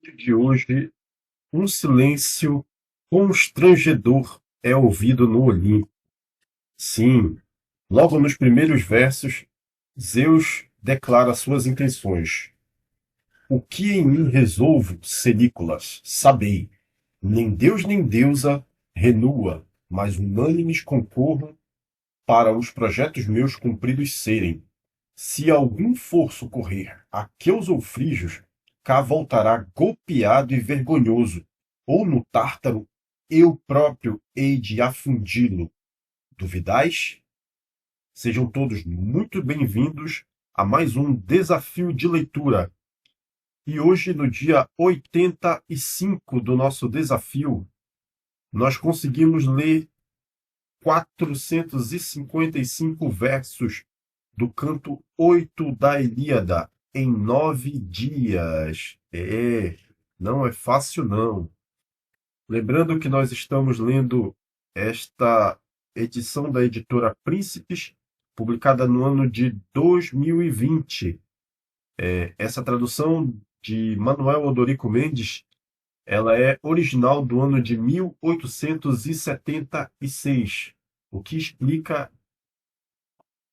De hoje, um silêncio constrangedor é ouvido no Olimpo. Sim, logo nos primeiros versos, Zeus declara suas intenções. O que em mim resolvo, Cenícolas, sabei, nem Deus nem deusa renua, mas unânimes concorram para os projetos meus cumpridos serem. Se algum for socorrer aqueus ou frígios, cá voltará golpeado e vergonhoso, ou no Tártaro eu próprio hei de afundi-lo. Duvidais? Sejam todos muito bem-vindos a mais um desafio de leitura. E hoje, no dia 85 do nosso desafio, nós conseguimos ler 455 versos do canto 8 da Ilíada em 9 dias. Não é fácil não. Lembrando que nós estamos lendo esta edição da editora Príncipes, publicada no ano de 2020. Essa tradução de Manuel Odorico Mendes, ela é original do ano de 1876, o que explica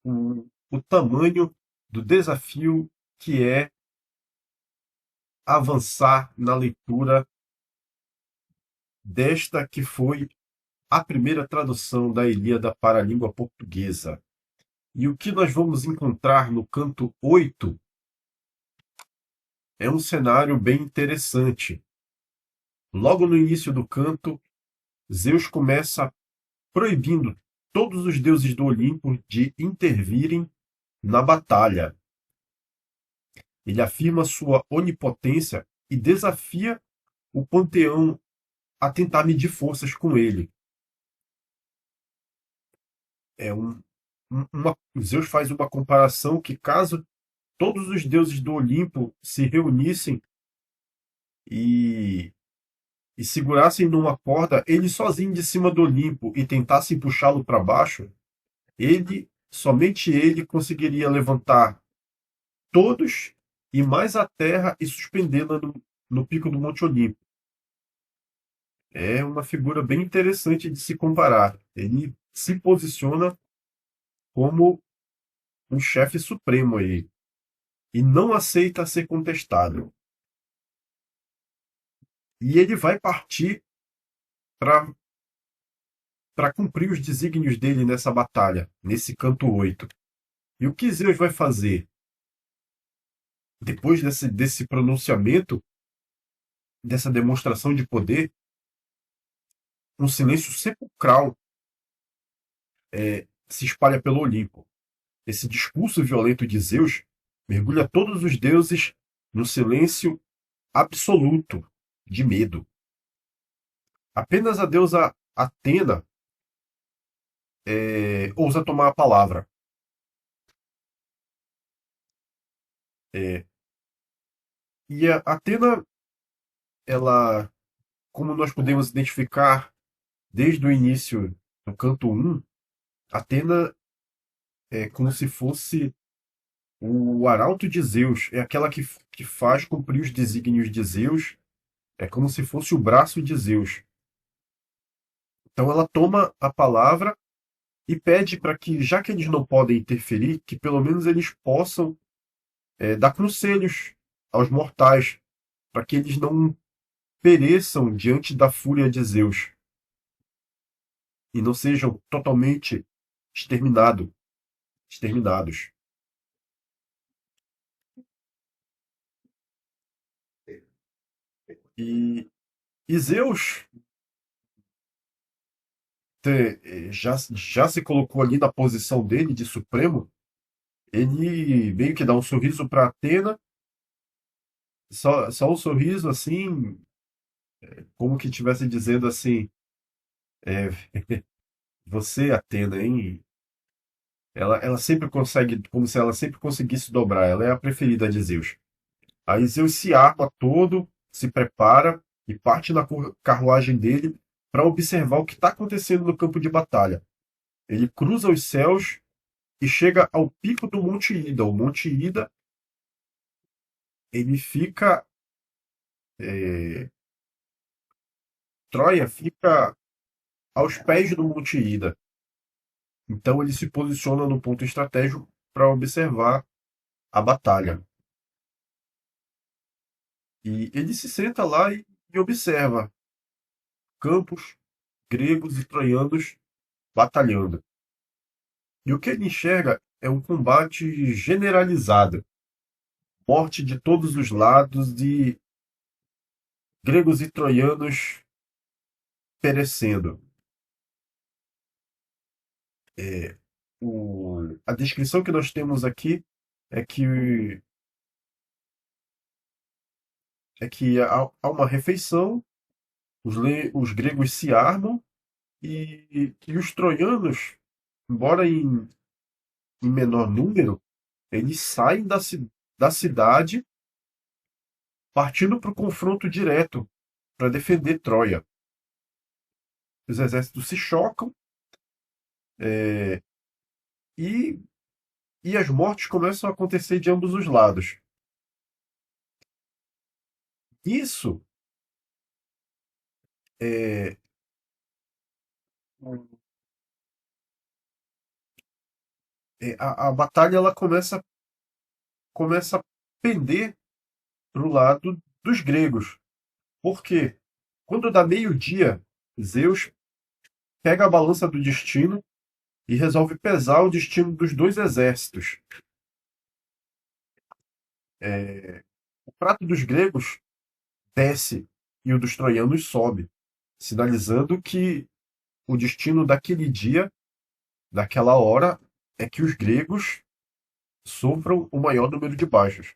o tamanho do desafio que é avançar na leitura desta que foi a primeira tradução da Ilíada para a língua portuguesa. E o que nós vamos encontrar no canto 8 é um cenário bem interessante. Logo no início do canto, Zeus começa proibindo todos os deuses do Olimpo de intervirem na batalha. Ele afirma sua onipotência e desafia o panteão a tentar medir forças com ele. Zeus faz uma comparação que, caso todos os deuses do Olimpo se reunissem e segurassem numa corda, ele sozinho de cima do Olimpo e tentassem puxá-lo para baixo, somente ele conseguiria levantar todos e mais a terra e suspendê-la no pico do Monte Olimpo. É uma figura bem interessante de se comparar. Ele se posiciona como um chefe supremo aí e não aceita ser contestado. E ele vai partir para cumprir os desígnios dele nessa batalha, nesse canto 8. E o que Zeus vai fazer? Depois desse pronunciamento, dessa demonstração de poder, um silêncio sepulcral se espalha pelo Olimpo. Esse discurso violento de Zeus mergulha todos os deuses no silêncio absoluto de medo. Apenas a deusa Atena ousa tomar a palavra. E a Atena, ela, como nós podemos identificar desde o início do canto 1, Atena é como se fosse o arauto de Zeus, é aquela que faz cumprir os desígnios de Zeus, é como se fosse o braço de Zeus. Então ela toma a palavra e pede para que, já que eles não podem interferir, que pelo menos eles possam dar conselhos aos mortais, para que eles não pereçam diante da fúria de Zeus e não sejam totalmente exterminados. E Zeus já se colocou ali na posição dele de supremo. Ele meio que dá um sorriso para Atena, só um sorriso assim, como que estivesse dizendo assim: é, você, Atena, hein? Ela sempre consegue, como se ela sempre conseguisse dobrar. Ela é a preferida de Zeus. Aí Zeus se arma todo, se prepara e parte na carruagem dele para observar o que está acontecendo no campo de batalha. Ele cruza os céus e chega ao pico do Monte Ida. O Monte Ida, ele fica É, Troia fica aos pés do Monte Ida. Então ele se posiciona no ponto estratégico para observar a batalha. E ele se senta lá e observa campos gregos e troianos batalhando. E o que ele enxerga é um combate generalizado, morte de todos os lados de gregos e troianos perecendo. A descrição que nós temos aqui é que, há uma refeição, os gregos se armam e os troianos, embora em menor número, eles saem da cidade partindo para o confronto direto para defender Troia. Os exércitos se chocam e, e as mortes começam a acontecer de ambos os lados. Isso é, a batalha ela começa a pender para o lado dos gregos. Por quê? Quando dá meio-dia, Zeus pega a balança do destino e resolve pesar o destino dos dois exércitos. O prato dos gregos desce e o dos troianos sobe, sinalizando que o destino daquele dia, daquela hora, é que os gregos sofram o maior número de baixas.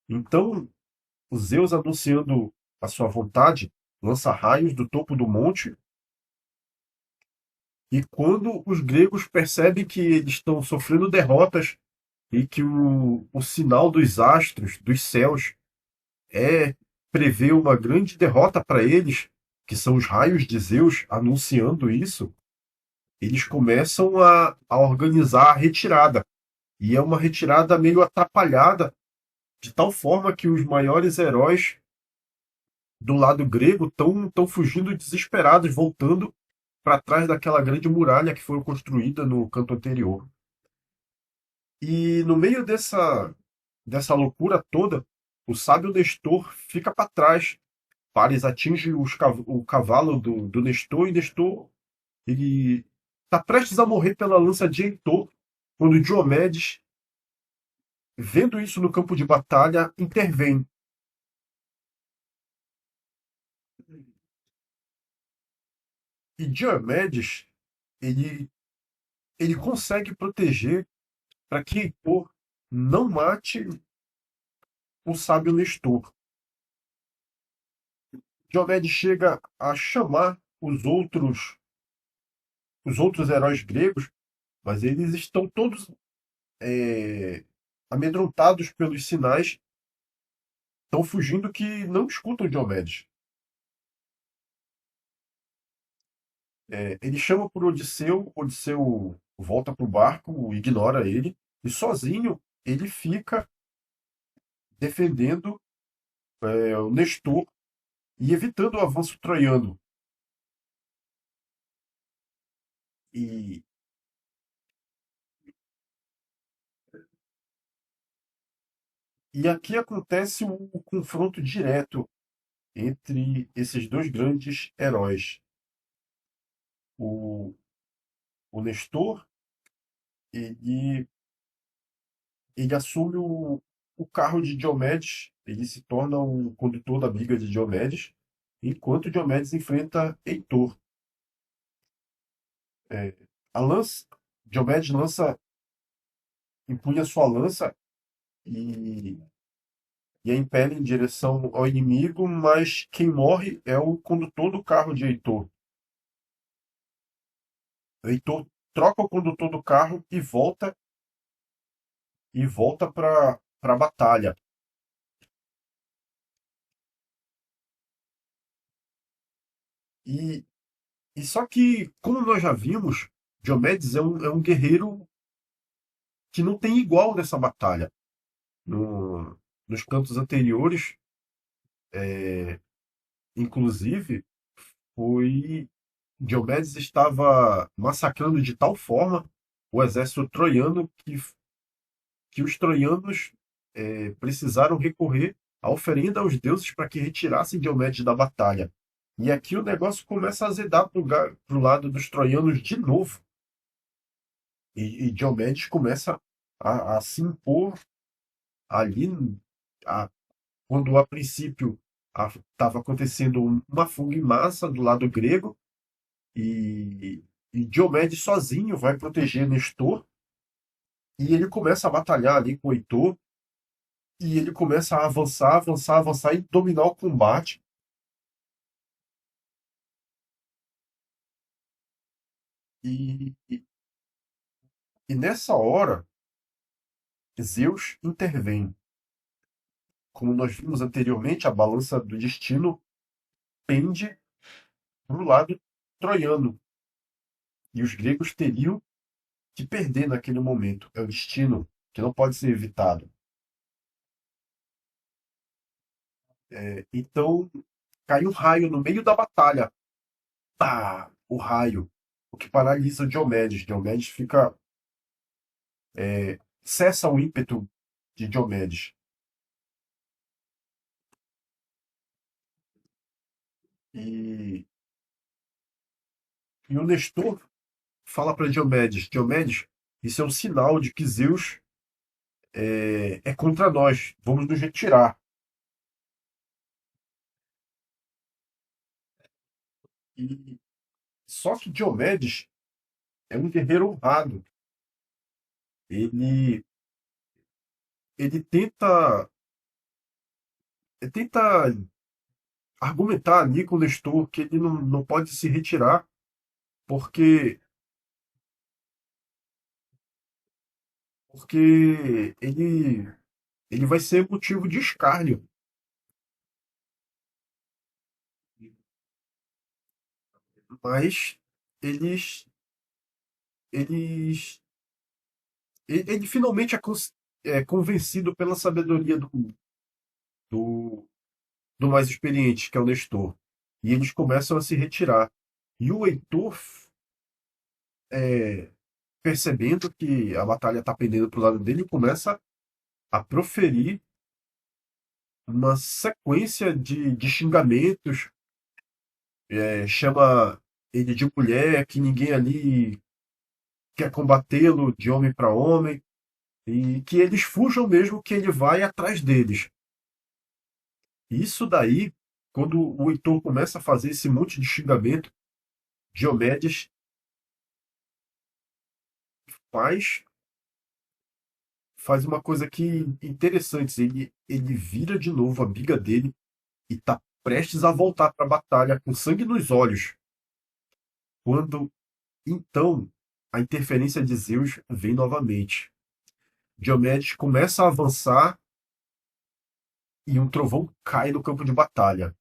Então, o Zeus, anunciando a sua vontade, lança raios do topo do monte, e quando os gregos percebem que eles estão sofrendo derrotas e que o sinal dos astros, dos céus, é prever uma grande derrota para eles, que são os raios de Zeus anunciando isso, eles começam a organizar a retirada. E é uma retirada meio atrapalhada, de tal forma que os maiores heróis do lado grego estão fugindo desesperados, voltando para trás daquela grande muralha que foi construída no canto anterior. E no meio dessa loucura toda, o sábio Nestor fica para trás. Paris atinge o cavalo do Nestor, e Nestor ele está prestes a morrer pela lança de Heitor, quando Diomedes, vendo isso no campo de batalha, intervém. E Diomedes ele, ele consegue proteger para que Heitor não mate o sábio Nestor. Diomedes chega a chamar os outros heróis gregos, mas eles estão todos amedrontados pelos sinais, estão fugindo que não escutam Diomedes. Ele chama por Odisseu, Odisseu volta para o barco, ignora ele, e sozinho ele fica defendendo o Nestor e evitando o avanço troiano. E, e aqui acontece o confronto direto entre esses dois grandes heróis. O, o Nestor, ele, ele assume o carro de Diomedes, ele se torna o condutor da briga de Diomedes, enquanto Diomedes enfrenta Heitor. É, a lança, Diomedes empunha sua lança e, e a impele em direção ao inimigo, mas quem morre é o condutor do carro de Heitor. O Heitor troca o condutor do carro e volta para a batalha. E, e só que, como nós já vimos, Diomedes é um guerreiro que não tem igual nessa batalha. Nos cantos anteriores, Inclusive, foi Diomedes estava massacrando de tal forma o exército troiano que os troianos precisaram recorrer à oferenda aos deuses para que retirassem Diomedes da batalha. E aqui o negócio começa a azedar para o lado dos troianos de novo. E Diomedes começa a se impor ali, a- quando a princípio estava acontecendo uma fuga em massa do lado grego, e Diomedes sozinho vai proteger Nestor, e ele começa a batalhar ali com o Heitor, e ele começa a avançar, avançar, avançar e dominar o combate. E nessa hora, Zeus intervém. Como nós vimos anteriormente, a balança do destino pende para o lado troiano. E os gregos teriam que perder naquele momento. É o destino que não pode ser evitado. Então, cai um raio no meio da batalha. Pá! O raio. O que paralisa Diomedes. Diomedes fica. Cessa o ímpeto de Diomedes. E, e o Nestor fala para Diomedes: Diomedes, isso é um sinal de que Zeus é contra nós. Vamos nos retirar. E, só que Diomedes é um guerreiro honrado. Ele, ele tenta argumentar ali com o Nestor que ele não pode se retirar porque, porque ele vai ser motivo de escárnio. Mas eles, eles, ele finalmente é convencido pela sabedoria do, do mais experiente, que é o Nestor. E eles começam a se retirar. E o Heitor, é, percebendo que a batalha está pendendo para o lado dele, começa a proferir uma sequência de xingamentos, chama ele de mulher, que ninguém ali quer combatê-lo de homem para homem, e que eles fujam mesmo, que ele vai atrás deles. Isso daí, quando o Heitor começa a fazer esse monte de xingamento, Diomedes faz, faz uma coisa que interessante. Ele vira de novo a biga dele e está prestes a voltar para a batalha com sangue nos olhos. Quando então a interferência de Zeus vem novamente. Diomedes começa a avançar e um trovão cai no campo de batalha.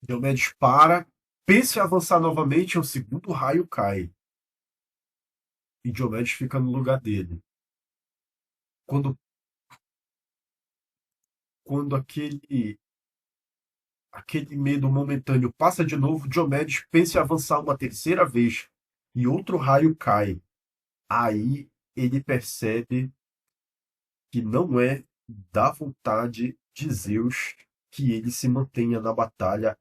Diomedes para, pensa em avançar novamente, e um segundo raio cai. E Diomedes fica no lugar dele. Quando, quando aquele medo momentâneo passa de novo, Diomedes pensa em avançar uma terceira vez. E outro raio cai. Aí ele percebe que não é da vontade de Zeus que ele se mantenha na batalha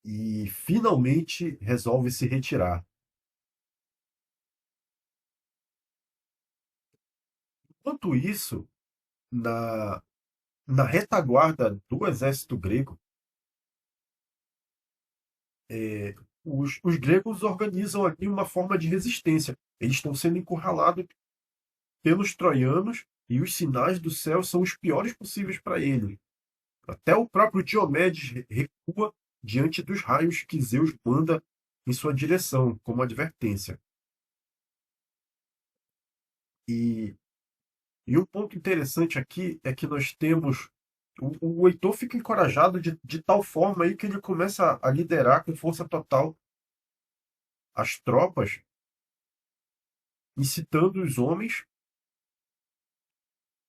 e finalmente resolve se retirar. Enquanto isso, na, na retaguarda do exército grego, os gregos organizam aqui uma forma de resistência. Eles estão sendo encurralados pelos troianos e os sinais do céu são os piores possíveis para eles. Até o próprio Diomedes recua diante dos raios que Zeus manda em sua direção, como advertência. E, e um ponto interessante aqui é que nós temos. O Heitor fica encorajado de tal forma aí que ele começa a liderar com força total as tropas, incitando os homens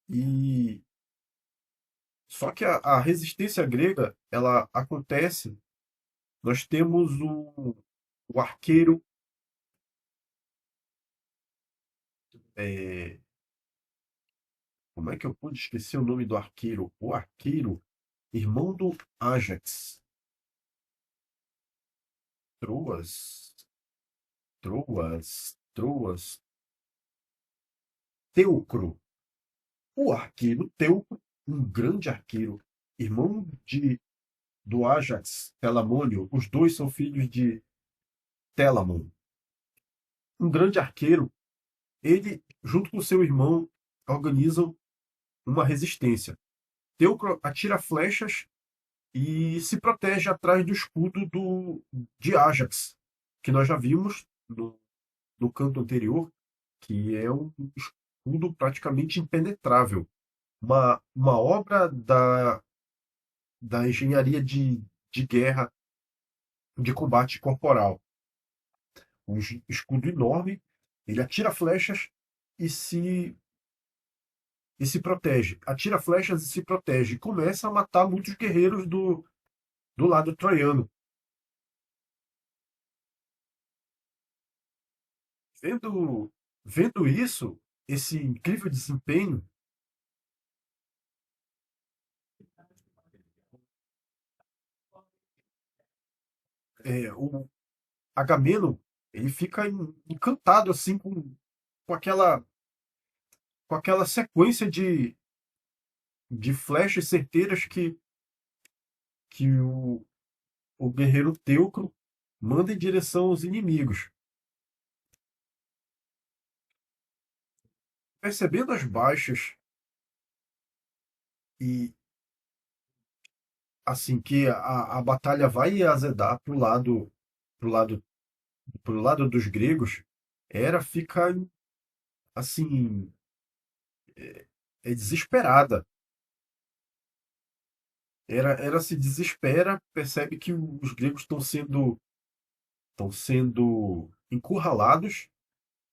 e, Só que a resistência grega, ela acontece. Nós temos o arqueiro, é, como é que eu pude esquecer o nome do arqueiro? O arqueiro, irmão do Ajax, Troas, Troas, Teucro. O arqueiro Teucro, um grande arqueiro, irmão do Ajax, Telamônio. Os dois são filhos de Telamon. Um grande arqueiro, ele, junto com seu irmão, organizam uma resistência. Teucro atira flechas e se protege atrás do escudo de Ajax, que nós já vimos no canto anterior, que é um escudo praticamente impenetrável. Uma obra da engenharia de guerra, de combate corporal. Um escudo enorme, ele atira flechas e se protege. Atira flechas e se protege. E começa a matar muitos guerreiros do lado troiano. Vendo isso, esse incrível desempenho, o Agamemnon ele fica encantado assim com aquela com aquela sequência de flechas certeiras que o guerreiro Teucro manda em direção aos inimigos. Percebendo as baixas e assim que a batalha vai azedar pro lado, pro lado dos gregos, Hera fica assim desesperada. Hera se desespera, percebe que os gregos estão sendo encurralados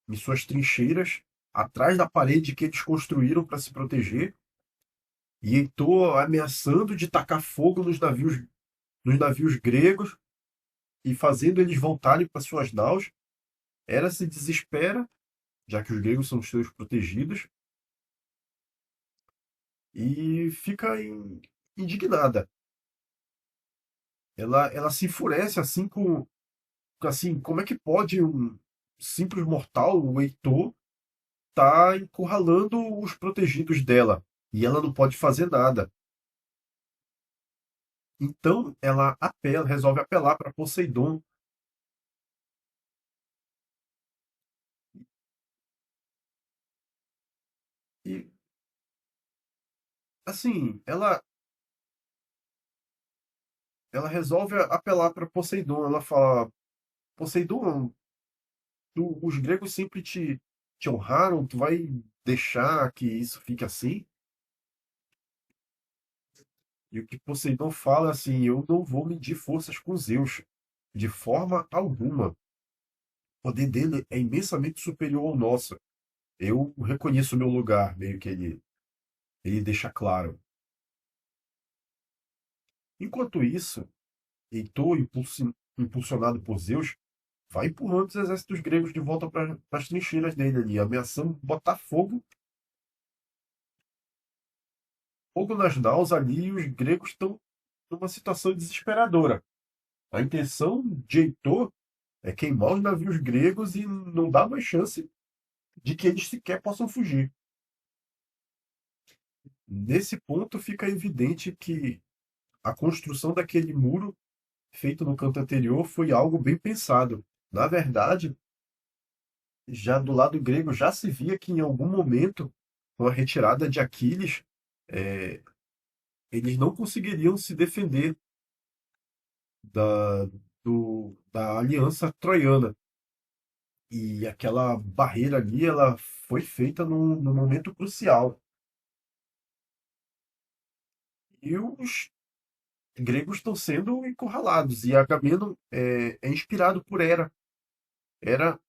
em suas trincheiras, atrás da parede que eles construíram para se proteger, e Heitor ameaçando de tacar fogo nos navios gregos e fazendo eles voltarem para suas naus. Hera se desespera, já que os gregos são os seus protegidos, e fica indignada. Ela se enfurece assim, como é que pode um simples mortal, o Heitor, tá encurralando os protegidos dela e ela não pode fazer nada. Então ela resolve apelar para Poseidon e assim, ela resolve apelar para Poseidon. Ela fala: Poseidon, os gregos sempre te honraram, tu vai deixar que isso fique assim? E o que Poseidon fala é assim: eu não vou medir forças com Zeus, de forma alguma. O poder dele é imensamente superior ao nosso. Eu reconheço o meu lugar, meio que ele deixa claro. Enquanto isso, Heitor, impulsionado por Zeus, vai empurrando os exércitos gregos de volta para as trincheiras dele ali, ameaçando botar fogo nas naus ali, e os gregos estão numa situação desesperadora. A intenção de Heitor é queimar os navios gregos e não dar mais chance de que eles sequer possam fugir. Nesse ponto fica evidente que a construção daquele muro feito no canto anterior foi algo bem pensado. Na verdade, já do lado grego já se via que em algum momento, com a retirada de Aquiles, é, eles não conseguiriam se defender da, da aliança troiana. E aquela barreira ali, ela foi feita no momento crucial. E os gregos estão sendo encurralados. E Agamemnon é inspirado por Hera. Hera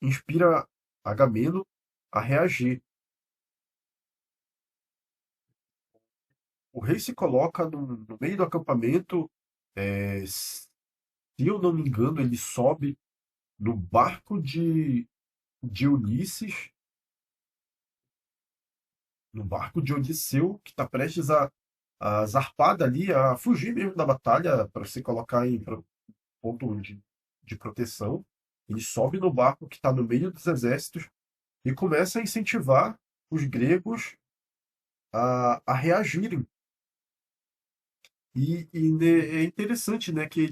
inspira Agamemnon a reagir. o rei se coloca no meio do acampamento. Se eu não me engano, ele sobe no barco de Ulisses, no barco de Odisseu, que está prestes a zarpar dali, a fugir mesmo da batalha para se colocar em ponto de proteção. Ele sobe no barco que está no meio dos exércitos e começa a incentivar os gregos a reagirem. É interessante, né, que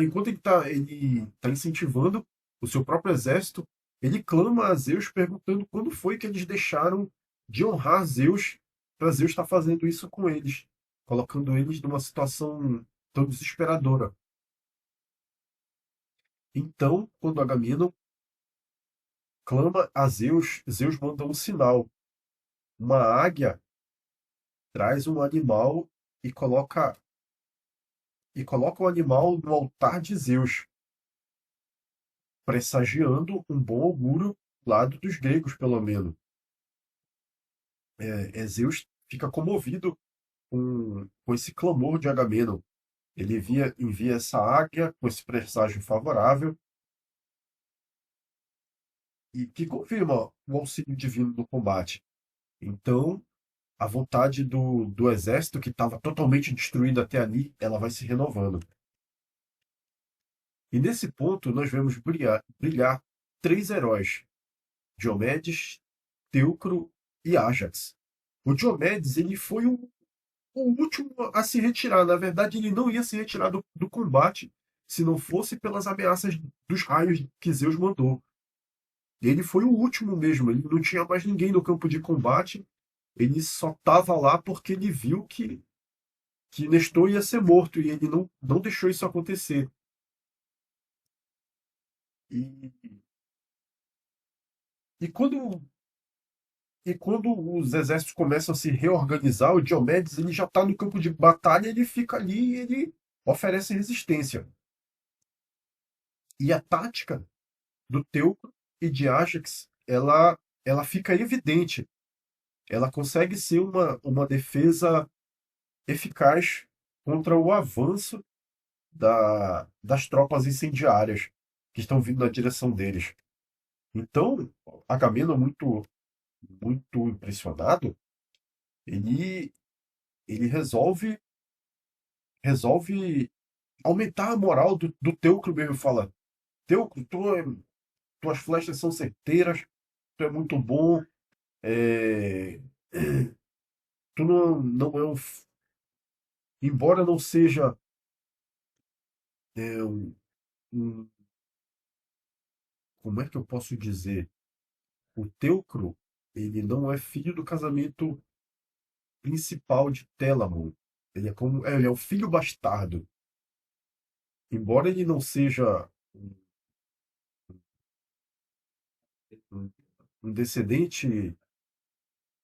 enquanto ele tá incentivando o seu próprio exército, ele clama a Zeus perguntando quando foi que eles deixaram de honrar Zeus para Zeus estar fazendo isso com eles, colocando eles numa situação tão desesperadora. Então, quando Agamenon clama a Zeus, Zeus manda um sinal. Uma águia traz um animal e coloca o animal no altar de Zeus, pressagiando um bom augúrio do lado dos gregos, pelo menos. Zeus fica comovido com esse clamor de Agamenon. Ele envia essa águia com esse presságio favorável e que confirma o auxílio divino no combate. Então, a vontade do exército, que estava totalmente destruído até ali, ela vai se renovando. E nesse ponto, nós vemos brilhar três heróis: Diomedes, Teucro e Ájax. O Diomedes ele foi o último a se retirar. Na verdade, ele não ia se retirar do combate se não fosse pelas ameaças dos raios que Zeus mandou. Ele foi o último mesmo. Ele não tinha mais ninguém no campo de combate. Ele só estava lá porque ele viu que Nestor ia ser morto e ele não deixou isso acontecer. E, e quando E quando os exércitos começam a se reorganizar, o Diomedes ele já está no campo de batalha, ele fica ali e ele oferece resistência. E a tática do Teucro e de Ajax, ela fica evidente. Ela consegue ser uma defesa eficaz contra o avanço das tropas incendiárias que estão vindo na direção deles. Então, Agamenon, muito impressionado, ele, ele resolve aumentar a moral do Teucro mesmo. Fala: Teucro, tuas flechas são certeiras, tu é muito bom, é, tu não é embora não seja é, um- como é que eu posso dizer? O Teucro, ele não é filho do casamento principal de Télamon. Ele é o filho bastardo. Embora ele não seja um, um descendente,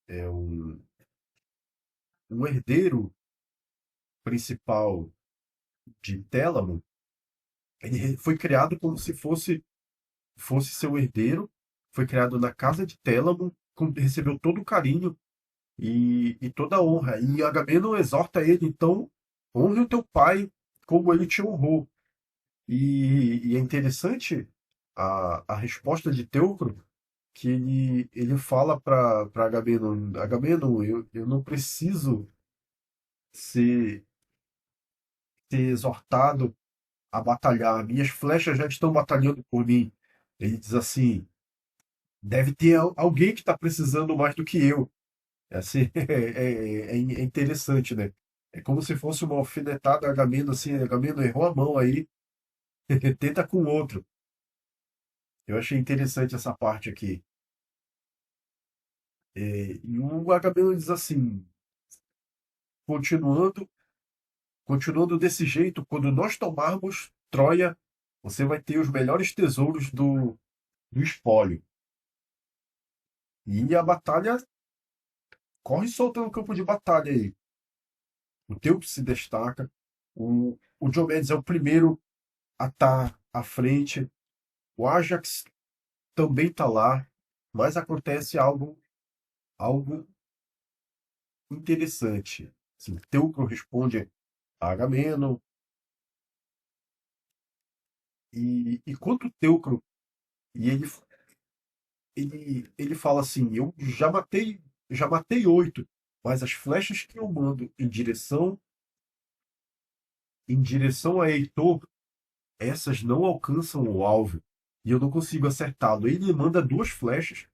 é, um, um herdeiro principal de Télamon, ele foi criado como se fosse seu herdeiro, foi criado na casa de Télamon, recebeu todo o carinho e toda a honra. E Agamemnon exorta ele, então, honre o teu pai como ele te honrou. E é interessante a resposta de Teucro, que ele fala para Agamemnon: Agamemnon, eu não preciso ser, ser exortado a batalhar, minhas flechas já estão batalhando por mim. Ele diz assim: deve ter alguém que está precisando mais do que eu. É, assim, é interessante, né? É como se fosse uma alfinetada a Agamemnon, assim: Agamemnon errou a mão aí, tenta com outro. Eu achei interessante essa parte aqui. E o Agamemnon diz assim: continuando, continuando desse jeito, quando nós tomarmos Troia, você vai ter os melhores tesouros do espólio. E a batalha corre solta no campo de batalha aí. O Teucro se destaca. O Diomedes é o primeiro a estar à frente. O Ajax também está lá. Mas acontece algo interessante. Assim, Teucro responde a Agamenon, e quando o Teucro, e ele fala assim, eu já matei 8, mas as flechas que eu mando em direção a Heitor, essas não alcançam o alvo, e eu não consigo acertá-lo. Ele manda 2 flechas,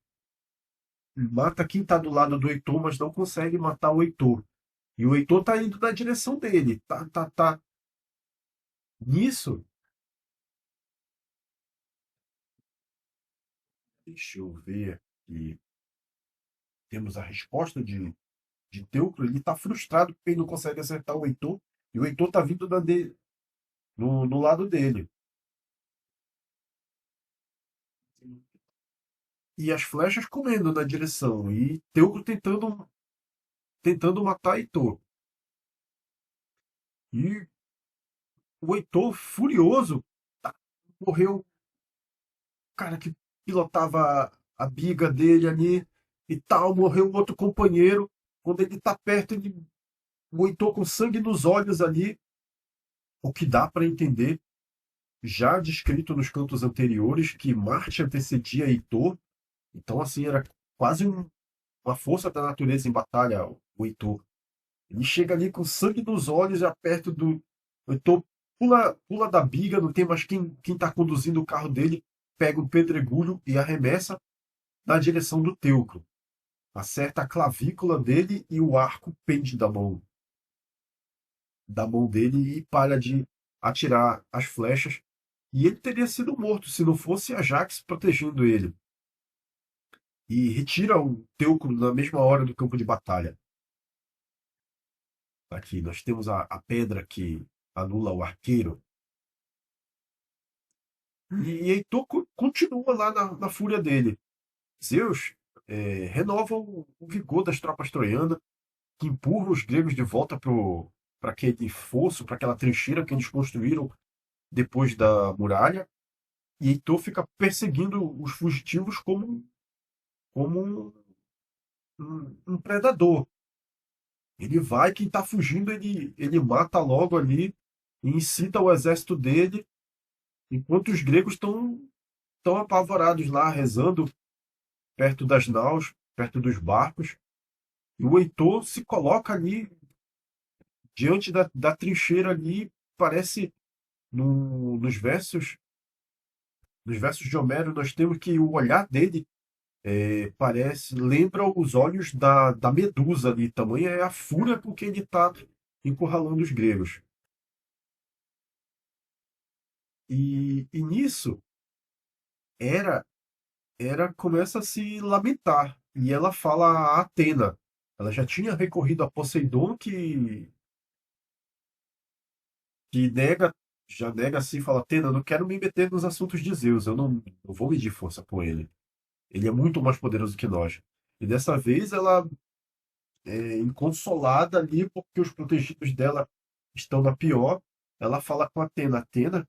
mata quem está do lado do Heitor, mas não consegue matar o Heitor. E o Heitor tá indo na direção dele. Tá. Nisso, deixa eu ver aqui. Temos a resposta de Teucro. Ele tá frustrado porque ele não consegue acertar o Heitor. E o Heitor tá vindo no lado dele. E as flechas comendo na direção. E Teucro tentando matar Heitor. E o Heitor, furioso, tá, morreu o cara que pilotava a biga dele ali e tal. Morreu um outro companheiro. Quando ele tá perto, ele o Heitor com sangue nos olhos ali, o que dá para entender, já descrito nos cantos anteriores, que Marte antecedia Heitor. Então, assim, era quase uma força da natureza em batalha, o Heitor. Ele chega ali com sangue nos olhos, já perto do. O Heitor pula da biga, não tem mais quem tá conduzindo o carro dele, pega o pedregulho e arremessa na direção do Teucro. Acerta a clavícula dele e o arco pende da mão dele e para de atirar as flechas. E ele teria sido morto se não fosse a Jax protegendo ele. E retira o Teucro na mesma hora do campo de batalha. Aqui nós temos a pedra que anula o arqueiro. E Heitor continua lá na fúria dele. Zeus renova o vigor das tropas troianas, que empurram os gregos de volta para aquele fosso, para aquela trincheira que eles construíram depois da muralha. E Heitor fica perseguindo os fugitivos como um predador. Ele vai, quem está fugindo, ele mata logo ali e incita o exército dele, enquanto os gregos estão tão apavorados lá, rezando perto das naus, perto dos barcos. E o Heitor se coloca ali, diante da trincheira ali, parece nos versos de Homero, nós temos que o olhar dele lembra os olhos da Medusa ali. Tamanha é a fúria com que ele está encurralando os gregos. E nisso, Hera, Hera começa a se lamentar. E ela fala a Atena. Ela já tinha recorrido a Poseidon, que já nega assim, fala: Atena, eu não quero me meter nos assuntos de Zeus. Eu não vou medir força com ele. Ele é muito mais poderoso que nós. E dessa vez ela inconsolada ali, porque os protegidos dela estão na pior. Ela fala com Atena: Atena,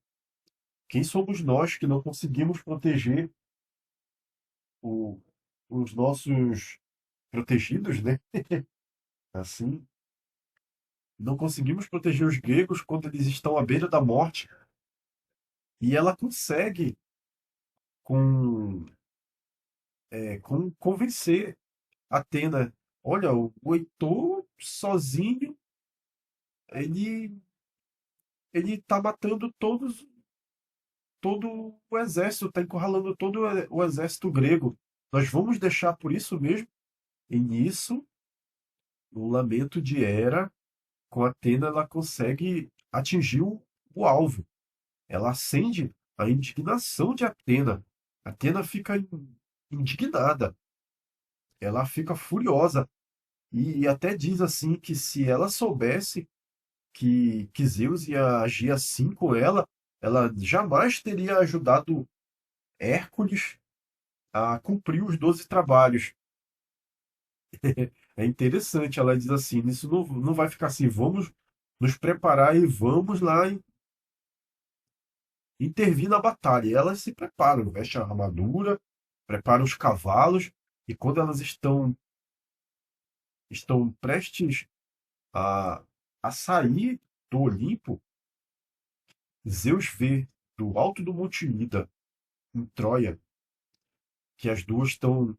quem somos nós que não conseguimos proteger o- os nossos protegidos, né? Assim, não conseguimos proteger os gregos quando eles estão à beira da morte. E ela consegue com, convencer Atena: olha, o Heitor sozinho, ele ele está matando todo o exército, está encurralando todo o exército grego. Nós vamos deixar por isso mesmo? E nisso, no lamento de Hera, com Atena, ela consegue atingir o alvo. Ela acende a indignação de Atena. Atena fica indignada. Ela fica furiosa. E até diz assim que se ela soubesse que Zeus ia agir assim com ela jamais teria ajudado Hércules a cumprir os 12 trabalhos. É interessante, ela diz assim: isso não vai ficar assim, vamos nos preparar e vamos lá intervir na batalha. E elas se preparam, vestem a armadura, preparam os cavalos, e quando elas estão prestes A, a sair do Olimpo, Zeus vê do alto do Monte Ida, em Troia, que as duas estão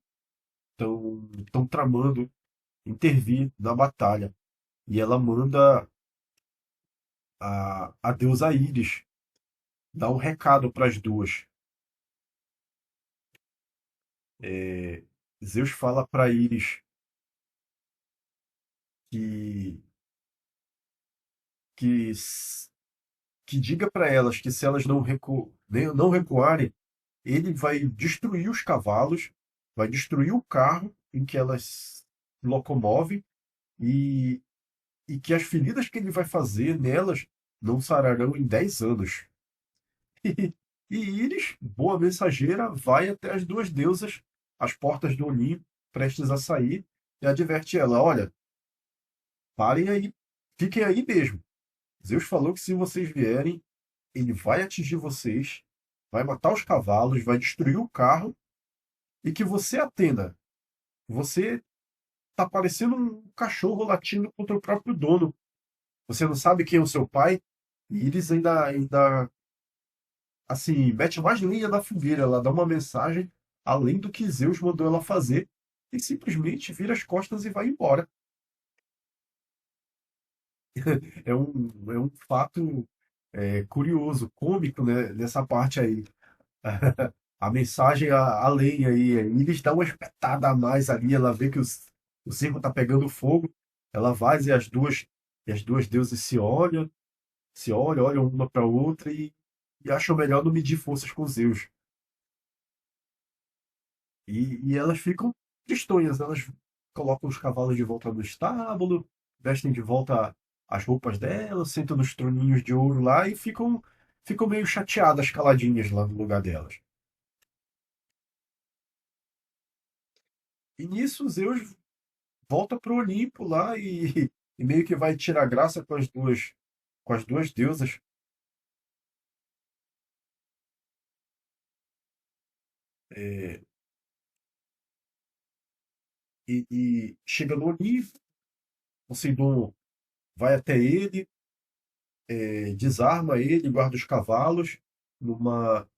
tramando intervir na batalha. E ela manda a deusa Íris dar um recado para as duas. É, Zeus fala para Íris que, que, que diga para elas que se elas não recuarem, ele vai destruir os cavalos, vai destruir o carro em que elas se locomovem e, e que as feridas que ele vai fazer nelas não sararão em 10 anos. E Íris, boa mensageira, vai até as duas deusas, às portas do Olimpo, prestes a sair, e adverte ela: olha, parem aí, fiquem aí mesmo. Zeus falou que se vocês vierem, ele vai atingir vocês, vai matar os cavalos, vai destruir o carro, e que você, Atena, você tá parecendo um cachorro latindo contra o próprio dono. Você não sabe quem é o seu pai? E Íris ainda assim, mete mais linha na fogueira. Ela dá uma mensagem além do que Zeus mandou ela fazer e simplesmente vira as costas e vai embora. É um fato curioso, cômico, né, nessa parte aí. A mensagem além aí, eles dão uma espetada a mais ali, ela vê que o circo tá pegando fogo, ela vai e as duas deusas olham uma para outra e acham melhor não medir forças com Zeus. E elas ficam tristonhas, elas colocam os cavalos de volta no estábulo, vestem de volta as roupas delas, sentam nos troninhos de ouro lá e ficam meio chateadas, caladinhas lá no lugar delas. E nisso Zeus volta pro Olimpo lá e meio que vai tirar graça com as duas deusas. é, e chega no Olimpo, Poseidon vai até ele, desarma ele, guarda os cavalos, numa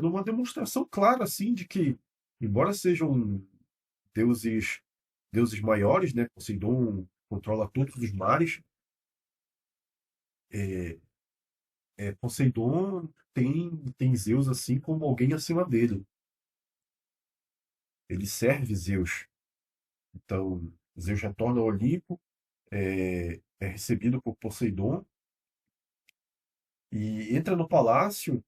numa demonstração clara assim de que, embora sejam deuses deuses maiores, né, Poseidon controla todos os mares, é, Poseidon tem Zeus assim como alguém acima dele. Ele serve Zeus. Então, Zeus retorna ao Olimpo, é recebido por Poseidon e entra no palácio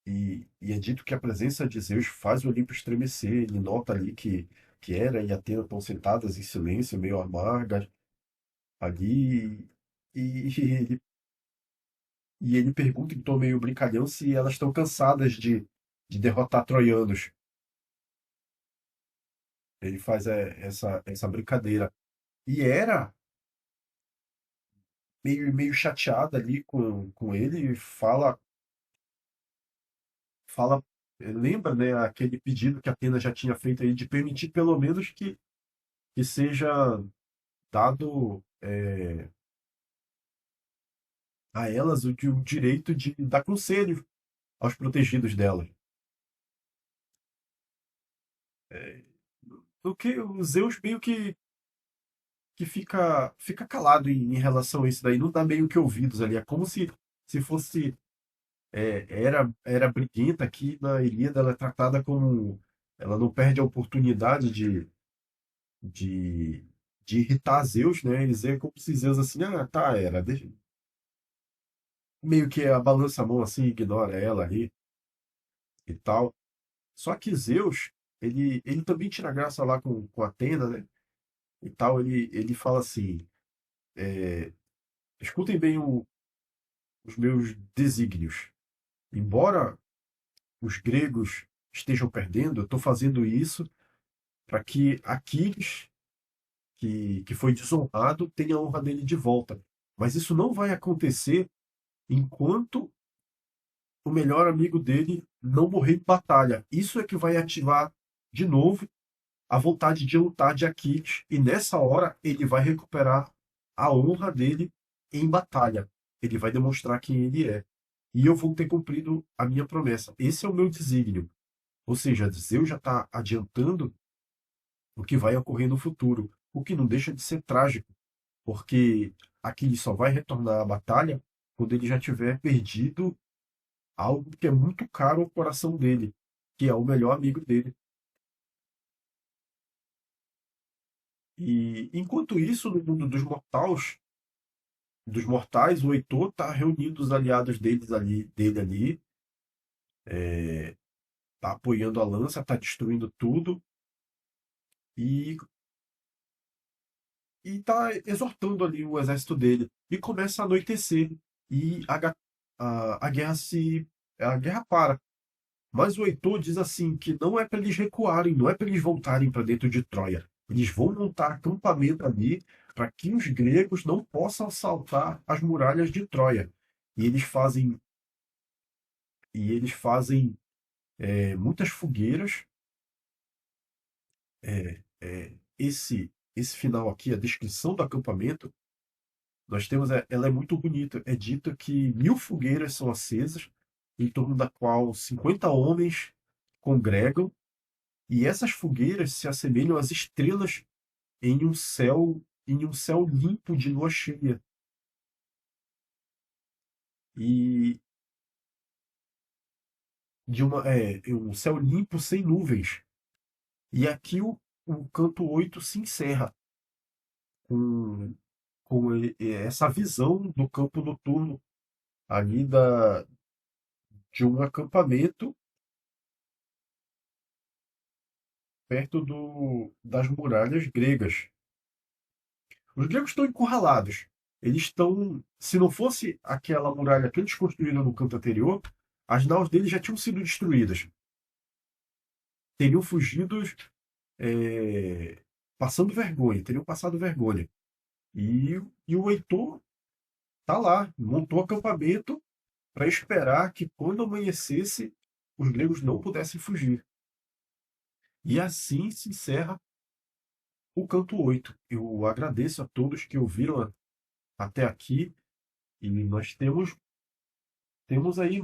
e é dito que a presença de Zeus faz o Olimpo estremecer. Ele nota ali que Hera e Atena estão sentadas em silêncio, meio amargas ali. E, ele, e ele pergunta em tom meio brincalhão se elas estão cansadas de derrotar troianos. Ele faz essa brincadeira. E Hera, meio chateada ali com ele, fala, lembra, né, aquele pedido que Atena já tinha feito aí de permitir pelo menos que seja dado a elas o direito de dar conselho aos protegidos delas. O que o Zeus meio que fica calado em relação a isso daí, não dá meio que ouvidos ali. É como se fosse. Era briguenta aqui na Ilíada, ela é tratada como. Ela não perde a oportunidade de, de irritar Zeus, né? Eles é como se Zeus assim, ah, tá, meio que a balança a mão assim, ignora ela ali e tal. Só que Zeus, ele também tira graça lá com Atena, né? E tal, ele fala assim: escutem bem os meus desígnios. Embora os gregos estejam perdendo, eu estou fazendo isso para que Aquiles, que foi desonrado, tenha a honra dele de volta. Mas isso não vai acontecer enquanto o melhor amigo dele não morrer em batalha. Isso é que vai ativar de novo a vontade de lutar de Aquiles, e nessa hora ele vai recuperar a honra dele em batalha. Ele vai demonstrar quem ele é. E eu vou ter cumprido a minha promessa. Esse é o meu desígnio. Ou seja, Zeus já está adiantando o que vai ocorrer no futuro, o que não deixa de ser trágico, porque Aquiles só vai retornar à batalha quando ele já tiver perdido algo que é muito caro ao coração dele, que é o melhor amigo dele. E enquanto isso, no mundo dos mortais, o Heitor está reunindo os aliados dele ali, está apoiando a lança, está destruindo tudo e está exortando ali o exército dele. E começa a anoitecer e a guerra a guerra para. Mas o Heitor diz assim que não é para eles recuarem, não é para eles voltarem para dentro de Troia. Eles vão montar acampamento ali para que os gregos não possam assaltar as muralhas de Troia. E eles fazem e eles fazem muitas fogueiras. Esse final aqui, a descrição do acampamento, nós temos, ela é muito bonita. É dito que 1.000 fogueiras são acesas, em torno da qual 50 homens congregam, e essas fogueiras se assemelham às estrelas em um céu limpo de lua cheia. E um céu limpo sem nuvens. E aqui o canto 8 se encerra com, essa visão do campo noturno ali de um acampamento perto das muralhas gregas. Os gregos estão encurralados. Eles estão. Se não fosse aquela muralha que eles construíram no canto anterior, as naus deles já tinham sido destruídas. Teriam fugido passando vergonha, teriam passado vergonha. E o Heitor tá lá, montou acampamento para esperar que quando amanhecesse os gregos não pudessem fugir. E assim se encerra o canto 8. Eu agradeço a todos que ouviram até aqui e nós temos aí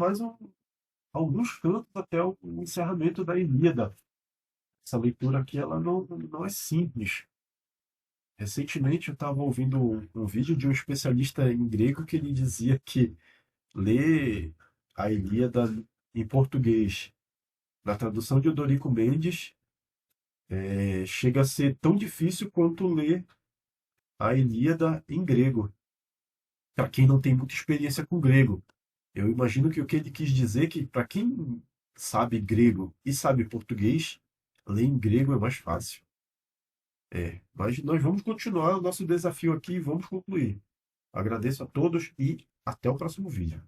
alguns cantos até o encerramento da Ilíada. Essa leitura aqui ela não é simples. Recentemente eu estava ouvindo um vídeo de um especialista em grego que ele dizia que ler a Ilíada em português, na tradução de Odorico Mendes, chega a ser tão difícil quanto ler a Ilíada em grego, para quem não tem muita experiência com grego. Eu imagino que o que ele quis dizer é que para quem sabe grego e sabe português, ler em grego é mais fácil. Mas nós vamos continuar o nosso desafio aqui e vamos concluir. Agradeço a todos e até o próximo vídeo.